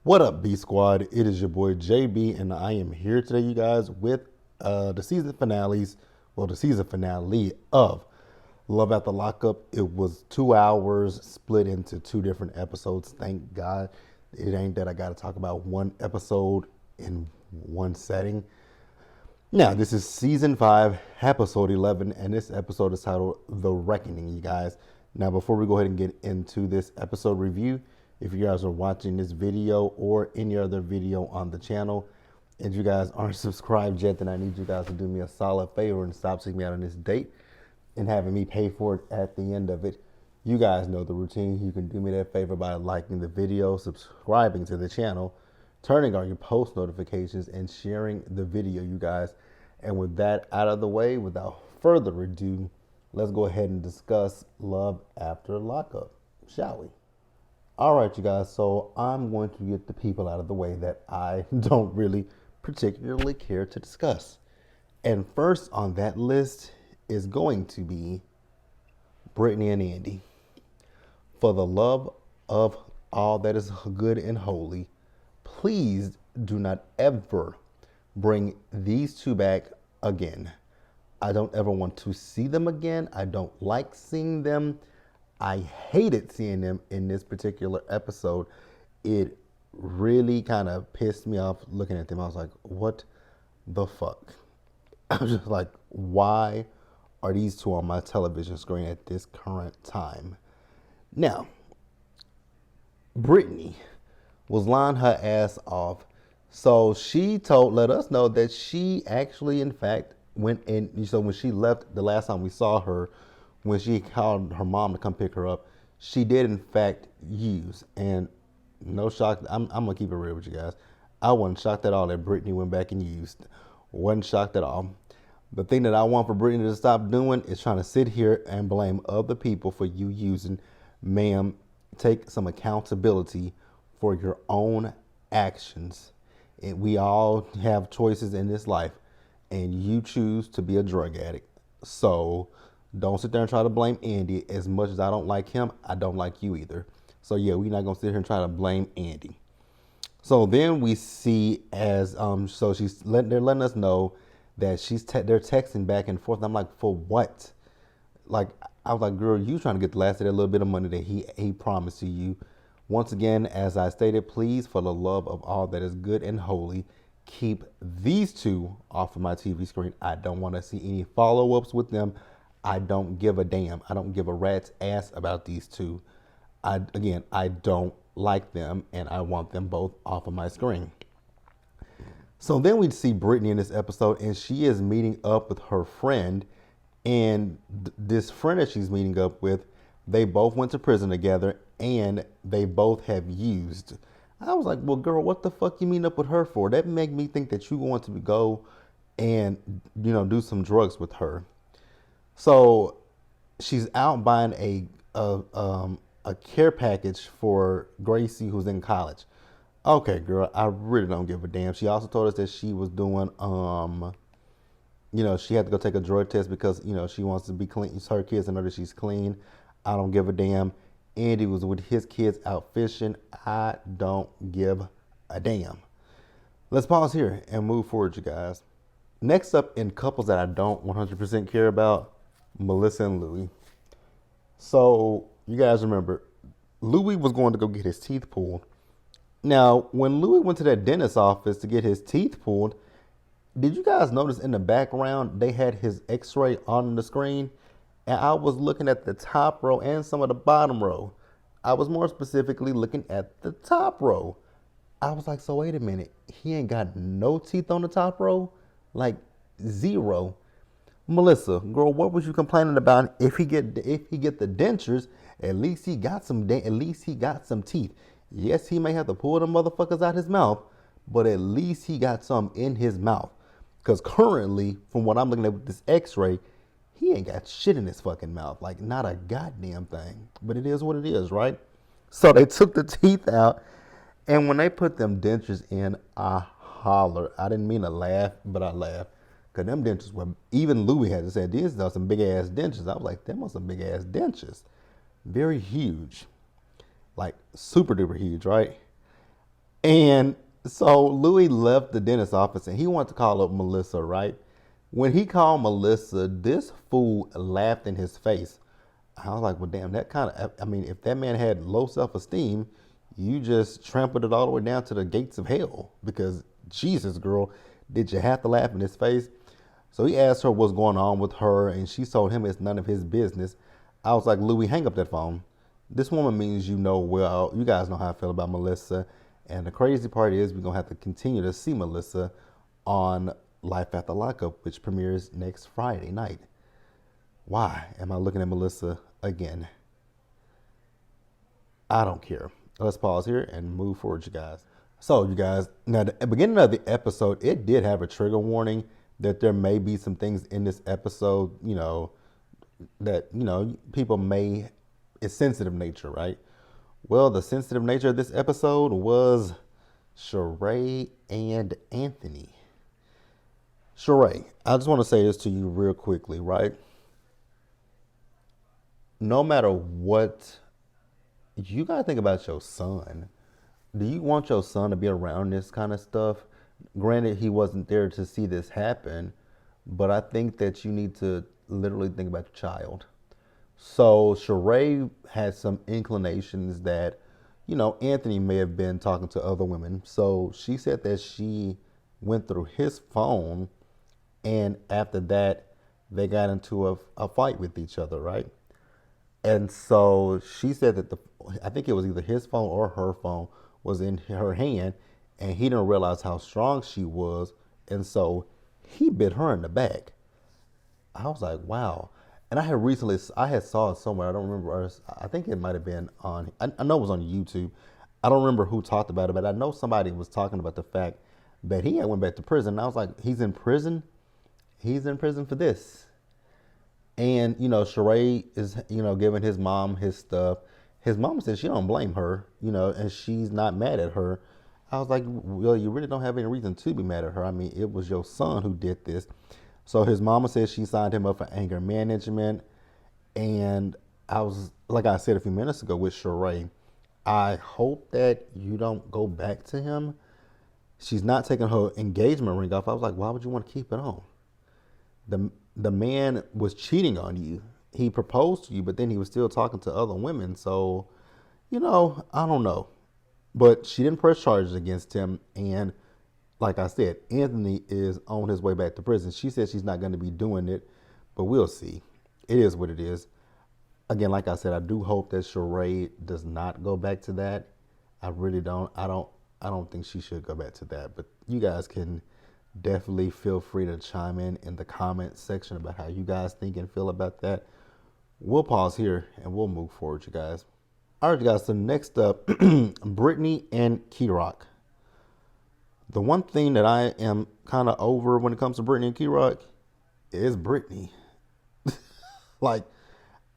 What up, B Squad? It is your boy JB, and I am here today, you guys, with the season finales. Well, the season finale of Love at the Lockup. It was 2 hours split into two different episodes. Thank God it ain't that I got to talk about one episode in one setting. Now, this is season 5, episode 11, and this episode is titled The Reckoning, you guys. Now, before we go ahead and get into this episode review, if you guys are watching this video or any other video on the channel and you guys aren't subscribed yet, then I need you guys to do me a solid favor and stop taking me out on this date and having me pay for it at the end of it. You guys know the routine. You can do me that favor by liking the video, subscribing to the channel, turning on your post notifications, and sharing the video, you guys. And with that out of the way, without further ado, let's go ahead and discuss Love After Lockup, shall we? All right, you guys, so I'm going to get the people out of the way that I don't really particularly care to discuss. And first on that list is going to be Britney and Andy. For the love of all that is good and holy, please do not ever bring these two back again. I don't ever want to see them again. I don't like seeing them. I hated seeing them in this particular episode. It really kind of pissed me off looking at them. I was like, what the fuck? I was just like, why are these two on my television screen at this current time? Now, Britney was lying her ass off. So she let us know that she actually, in fact, went in. So when she left the last time we saw her, when she called her mom to come pick her up, she did in fact use. And no shock, I'm gonna keep it real with you guys. I wasn't shocked at all that Britney went back and used. Wasn't shocked at all. The thing that I want for Britney to stop doing is trying to sit here and blame other people for you using. Ma'am, take some accountability for your own actions. And we all have choices in this life, and you choose to be a drug addict. So don't sit there and try to blame Andy. As much as I don't like him, I don't like you either. So yeah, we're not gonna sit here and try to blame Andy. So then we see as so they're letting us know that they're texting back and forth. I'm like, for what? Like, I was like, girl, you trying to get the last of that little bit of money that he promised to you. Once again, as I stated, please, for the love of all that is good and holy, keep these two off of my TV screen. I don't want to see any follow-ups with them. I don't give a damn. I don't give a rat's ass about these two. I don't like them, and I want them both off of my screen. So then we see Britney in this episode, and she is meeting up with her friend. And this friend that she's meeting up with, they both went to prison together, and they both have used. I was like, well, girl, what the fuck you meeting up with her for? That make me think that you want to go and, do some drugs with her. So she's out buying a care package for Gracie, who's in college. Okay, girl, I really don't give a damn. She also told us that she was doing, she had to go take a drug test because, she wants to be clean. Her kids to know that she's clean. I don't give a damn. Andy was with his kids out fishing. I don't give a damn. Let's pause here and move forward, you guys. Next up in couples that I don't 100% care about, Melissa and Louis. So you guys remember, Louis was going to go get his teeth pulled. Now, when Louis went to that dentist's office to get his teeth pulled, did you guys notice in the background they had his x-ray on the screen? And I was looking at the top row and some of the bottom row. I was more specifically looking at the top row. I was like, so wait a minute, he ain't got no teeth on the top row? Like zero. Melissa, girl, what was you complaining about? If he get the dentures, at least he got some teeth. Yes, he may have to pull the motherfuckers out his mouth, but at least he got some in his mouth. Because currently, from what I'm looking at with this x-ray, he ain't got shit in his fucking mouth. Like, not a goddamn thing. But it is what it is, right? So they took the teeth out, and when they put them dentures in, I hollered. I didn't mean to laugh, but I laughed. Because them dentures were, even Louis had to say, these are some big-ass dentures. I was like, them are some big-ass dentures. Very huge. Like, super duper huge, right? And so Louis left the dentist office and he wanted to call up Melissa, right? When he called Melissa, this fool laughed in his face. I was like, well, damn, that kind of, I mean, if that man had low self esteem, you just trampled it all the way down to the gates of hell. Because, Jesus, girl, did you have to laugh in his face? So he asked her what's going on with her, and she told him it's none of his business. I was like, Louis, hang up that phone. This woman means you know well, you guys know how I feel about Melissa. And the crazy part is we're going to have to continue to see Melissa on Life After Lockup, which premieres next Friday night. Why am I looking at Melissa again? I don't care. Let's pause here and move forward, you guys. So, you guys, now the beginning of the episode, it did have a trigger warning that there may be some things in this episode, that, people may, it's sensitive nature, right? Well, the sensitive nature of this episode was Sheree and Anthony. Sheree, I just want to say this to you real quickly, right? No matter what, you got to think about your son. Do you want your son to be around this kind of stuff? Granted, he wasn't there to see this happen, but I think that you need to literally think about your child. So Sheree had some inclinations that, Anthony may have been talking to other women. So she said that she went through his phone, and after that, they got into a fight with each other, right? And so she said that I think it was either his phone or her phone was in her hand, and he didn't realize how strong she was, and so he bit her in the back. I was like, wow. And I had saw it somewhere. I don't remember. I think it might have been on. I know it was on YouTube. I don't remember who talked about it, but I know somebody was talking about the fact that he had went back to prison. And I was like, he's in prison. He's in prison for this. And Sheree is giving his mom his stuff. His mom said she don't blame her, and she's not mad at her. I was like, well, you really don't have any reason to be mad at her. I mean, it was your son who did this. So his mama said she signed him up for anger management. And I was, like I said a few minutes ago with Sheree, I hope that you don't go back to him. She's not taking her engagement ring off. I was like, why would you want to keep it on? The man was cheating on you. He proposed to you, but then he was still talking to other women. So, I don't know. But she didn't press charges against him. And like I said, Anthony is on his way back to prison. She said she's not going to be doing it, but we'll see. It is what it is. Again, like I said, I do hope that Sheree does not go back to that. I really don't. I don't think she should go back to that. But you guys can definitely feel free to chime in the comment section about how you guys think and feel about that. We'll pause here and we'll move forward, you guys. All right, you guys. So next up, Britney and Key-Rock. The one thing that I am kind of over when it comes to Britney and Key-Rock is Britney. Like,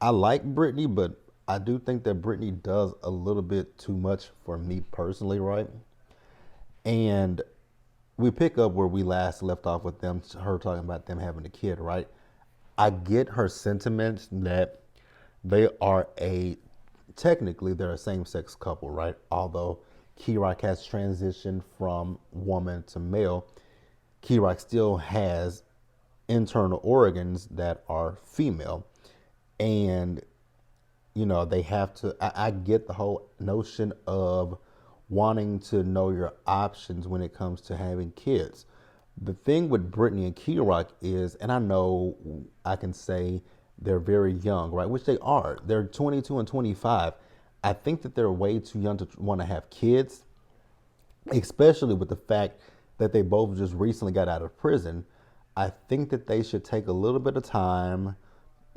I like Britney, but I do think that Britney does a little bit too much for me personally, right? And we pick up where we last left off with them, her talking about them having a kid, right? I get her sentiments that technically they're a same-sex couple, right? Although Key-Rock has transitioned from woman to male, Key-Rock still has internal organs that are female. And, they have to, I get the whole notion of wanting to know your options when it comes to having kids. The thing with Britney and Key-Rock is, and I know I can say they're very young, right? Which they are. They're 22 and 25. I think that they're way too young to want to have kids, especially with the fact that they both just recently got out of prison. I think that they should take a little bit of time,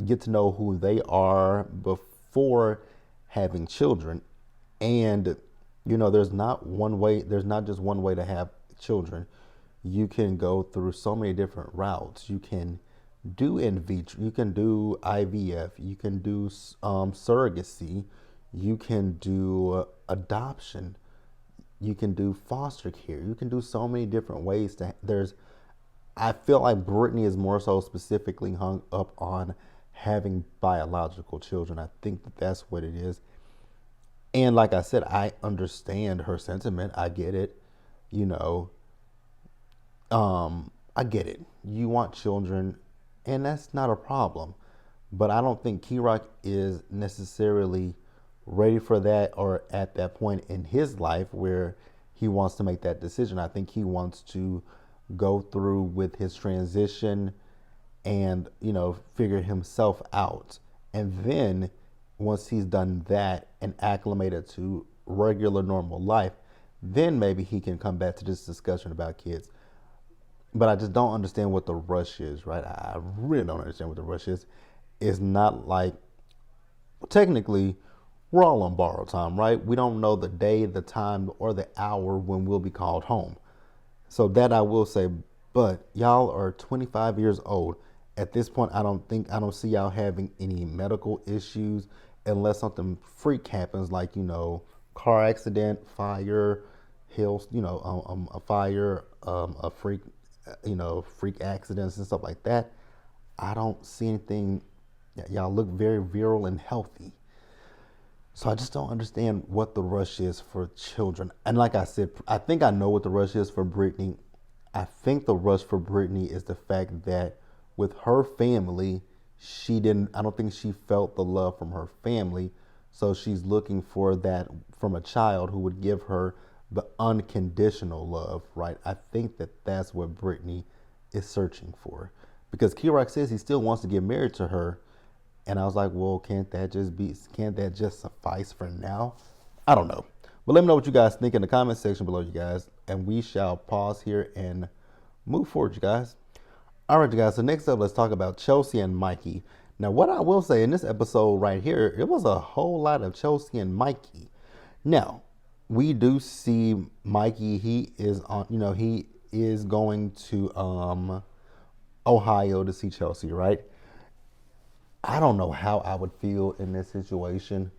get to know who they are before having children. And, there's not just one way to have children. You can go through so many different routes. You can do in vitro, you can do IVF, you can do surrogacy, you can do adoption, you can do foster care, you can do so many different ways I feel like Britney is more so specifically hung up on having biological children. I think that that's what it is. And like I said, I understand her sentiment. I get it. You know, I get it. You want children, and that's not a problem. But I don't think Rock is necessarily ready for that or at that point in his life where he wants to make that decision. I think he wants to go through with his transition and, figure himself out. And then once he's done that and acclimated to regular normal life, then maybe he can come back to this discussion about kids. But I just don't understand what the rush is, right? I really don't understand what the rush is. It's not like, technically, we're all on borrowed time, right? We don't know the day, the time, or the hour when we'll be called home. So that I will say, but y'all are 25 years old. At this point, I don't see y'all having any medical issues unless something freak happens, like, car accident, fire, hail, a fire, a freak, freak accidents and stuff like that. I don't see anything. Y'all look very virile and healthy. So I just don't understand what the rush is for children. And like I said, I think I know what the rush is for Britney. I think the rush for Britney is the fact that with her family, I don't think she felt the love from her family. So she's looking for that from a child who would give her the unconditional love, right? I think that that's what Britney is searching for. Because Rock says he still wants to get married to her. And I was like, well, can't that just suffice for now? I don't know. But let me know what you guys think in the comment section below, you guys. And we shall pause here and move forward, you guys. All right, you guys. So next up, let's talk about Chelsea and Mikey. Now, what I will say in this episode right here, it was a whole lot of Chelsea and Mikey. Now, we do see Mikey. He is going to Ohio to see Chelsea, right? I don't know how I would feel in this situation.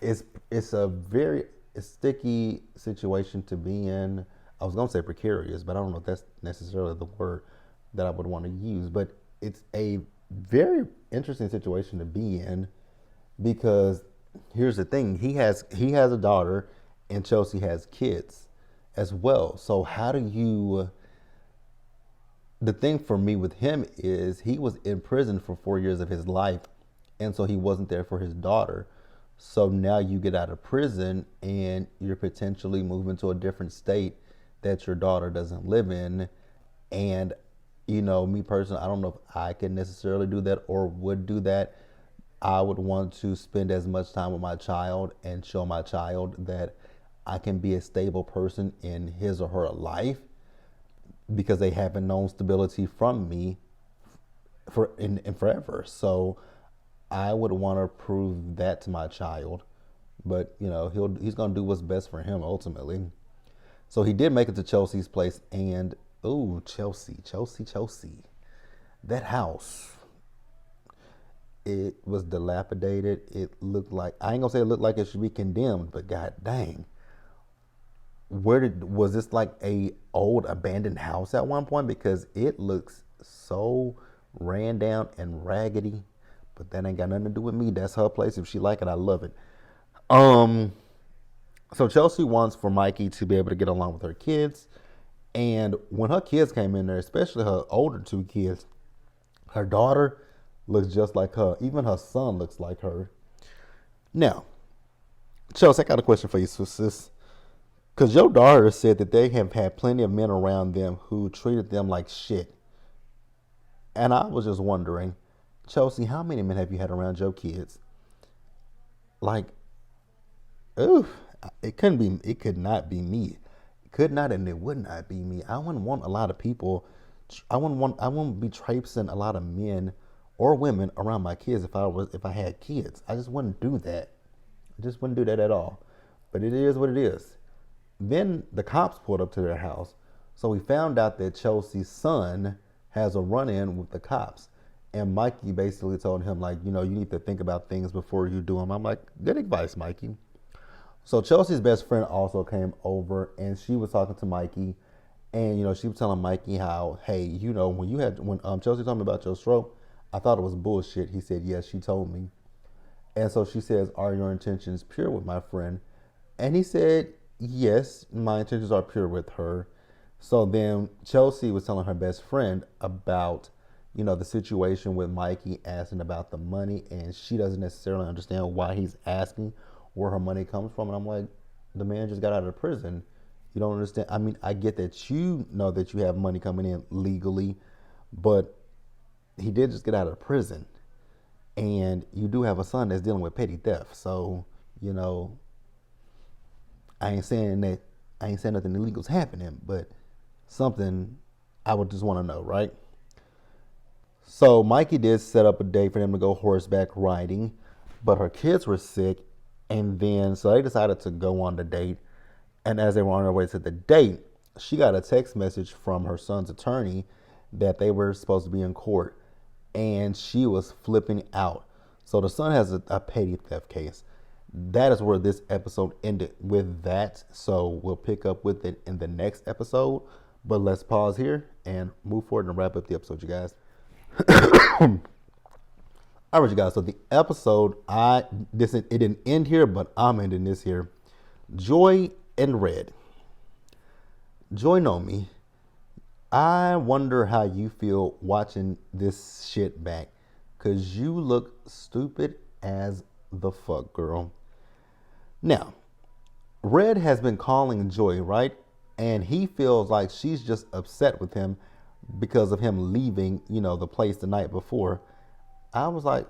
It's a very sticky situation to be in. I was gonna say precarious, but I don't know if that's necessarily the word that I would want to use. But it's a very interesting situation to be in because here's the thing: he has a daughter, and Chelsea has kids as well. So how do you? The thing for me with him is he was in prison for 4 years of his life, and so he wasn't there for his daughter. So now you get out of prison and you're potentially moving to a different state that your daughter doesn't live in. And, me personally, I don't know if I can necessarily do that or would do that. I would want to spend as much time with my child and show my child that I can be a stable person in his or her life, because they haven't known stability from me in forever. So I would want to prove that to my child. But he's gonna do what's best for him ultimately. So he did make it to Chelsea's place, and Chelsea, that house. It was dilapidated. It looked like, I ain't gonna say it looked like it should be condemned, but god dang. Was this like a old abandoned house at one point? Because it looks so ran down and raggedy, but that ain't got nothing to do with me. That's her place. If she like it, I love it. So Chelsea wants for Mikey to be able to get along with her kids. And when her kids came in there, especially her older two kids, her daughter looks just like her. Even her son looks like her. Now, Chelsea, I got a question for you, sis. Because your daughter said that they have had plenty of men around them who treated them like shit. And I was just wondering, Chelsea, how many men have you had around your kids? Like, it could not be me. It could not, and it would not be me. I wouldn't want a lot of people. I wouldn't be traipsing a lot of men or women around my kids if I had kids. I just wouldn't do that. I just wouldn't do that at all. But it is what it is. Then the cops pulled up to their house. So we found out that Chelsea's son has a run-in with the cops. And Mikey basically told him, like, you need to think about things before you do them. I'm like, good advice, Mikey. So Chelsea's best friend also came over, and she was talking to Mikey. And, she was telling Mikey how, hey, when Chelsea told me about your stroke, I thought it was bullshit. He said, yes, she told me. And so she says, "Are your intentions pure with my friend?" And he said, "Yes, my intentions are pure with her." So then Chelsea was telling her best friend about, the situation with Mikey asking about the money, and she doesn't necessarily understand why he's asking where her money comes from. And I'm like, the man just got out of prison. You don't understand. I mean, I get that you know that you have money coming in legally, but he did just get out of prison. And you do have a son that's dealing with petty theft. So, you know, I ain't saying nothing illegal's happening, but something I would just want to know, right? So Mikey did set up a date for them to go horseback riding, but her kids were sick, and then so they decided to go on the date. And as they were on their way to the date, she got a text message from her son's attorney that they were supposed to be in court, and she was flipping out. So the son has a petty theft case. That is where this episode ended with that. So we'll pick up with it in the next episode. But let's pause here and move forward and wrap up the episode, you guys. All right, you guys. So the episode, it didn't end here, but I'm ending this here. Joy and Red. Joy know me. I wonder how you feel watching this shit back, cause you look stupid as the fuck, girl. Now, Red has been calling Joy, right? And he feels like she's just upset with him because of him leaving, the place the night before. I was like,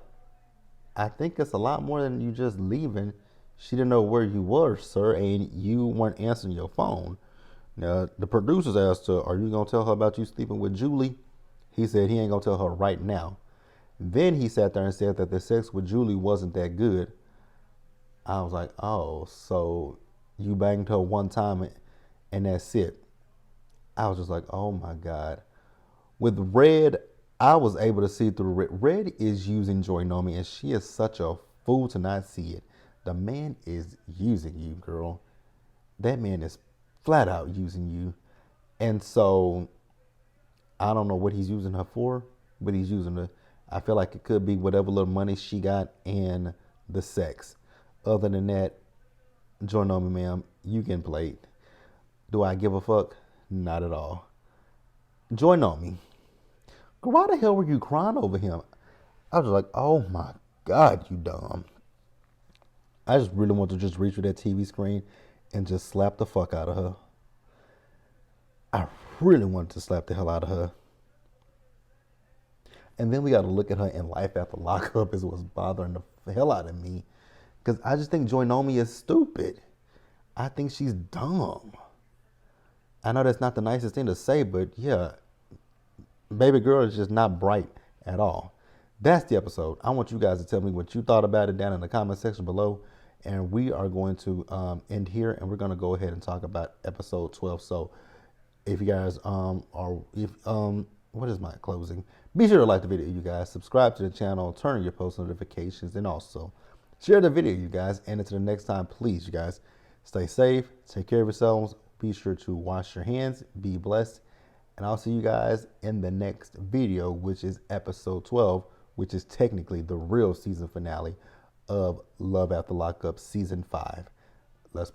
I think it's a lot more than you just leaving. She didn't know where you were, sir, and you weren't answering your phone. Now, the producers asked her, "Are you going to tell her about you sleeping with Julie?" He said he ain't going to tell her right now. Then he sat there and said that the sex with Julie wasn't that good. I was like, oh, so you banged her one time and that's it. I was just like, oh my God. With Red, I was able to see through Red. Red is using Joy Nomi, and she is such a fool to not see it. The man is using you, girl. That man is flat out using you. And so I don't know what he's using her for, but he's using her. I feel like it could be whatever little money she got and the sex. Other than that, Joy Nomi, ma'am, you can play it. Do I give a fuck? Not at all. Joy Nomi. Why the hell were you crying over him? I was like, oh my God, you dumb. I just really want to just reach for that TV screen and just slap the fuck out of her. I really wanted to slap the hell out of her. And then we got to look at her in Life After Lockup is what's bothering the hell out of me. Because I just think Joy Nomi is stupid. I think she's dumb. I know that's not the nicest thing to say, but yeah, baby girl is just not bright at all. That's the episode. I want you guys to tell me what you thought about it down in the comment section below. And we are going to end here, and we're going to go ahead and talk about episode 12. So if you guys what is my closing? Be sure to like the video, you guys. Subscribe to the channel, turn on your post notifications, and also share the video, you guys. And until the next time, please, you guys, stay safe, take care of yourselves. Be sure to wash your hands, be blessed, and I'll see you guys in the next video, which is episode 12, which is technically the real season finale of Love After Lockup season 5. Let's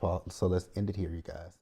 end it here, you guys.